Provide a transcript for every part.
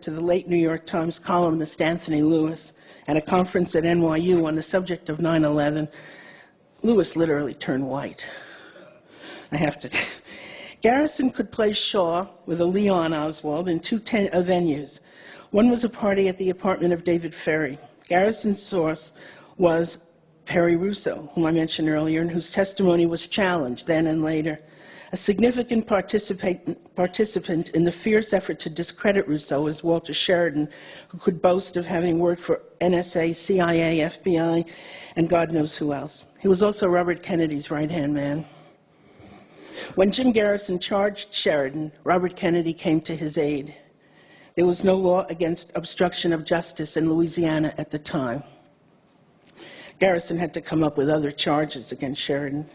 to the late New York Times columnist Anthony Lewis at a conference at NYU on the subject of 9/11, Lewis literally turned white. I have to. Garrison could play Shaw with a Leon Oswald in two venues. One was a party at the apartment of David Ferry. Garrison's source was Perry Russo, whom I mentioned earlier, and whose testimony was challenged then and later. A significant participant in the fierce effort to discredit Russo was Walter Sheridan, who could boast of having worked for NSA, CIA, FBI, and God knows who else. He was also Robert Kennedy's right-hand man. When Jim Garrison charged Sheridan, Robert Kennedy came to his aid. There was no law against obstruction of justice in Louisiana at the time. Garrison had to come up with other charges against Sheridan.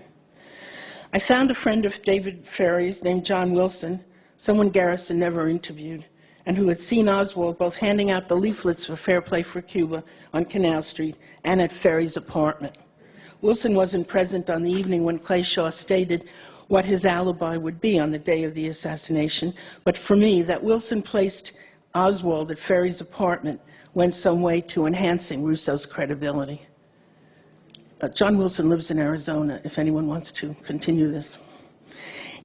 I found a friend of David Ferry's named John Wilson, someone Garrison never interviewed, and who had seen Oswald both handing out the leaflets for Fair Play for Cuba on Canal Street and at Ferry's apartment. Wilson wasn't present on the evening when Clay Shaw stated what his alibi would be on the day of the assassination, but for me, that Wilson placed Oswald at Ferry's apartment went some way to enhancing Russo's credibility. John Wilson lives in Arizona, if anyone wants to continue this.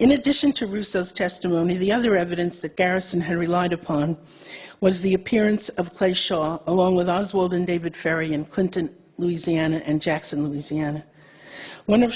In addition to Russo's testimony, the other evidence that Garrison had relied upon was the appearance of Clay Shaw, along with Oswald and David Ferry in Clinton, Louisiana, and Jackson, Louisiana. One of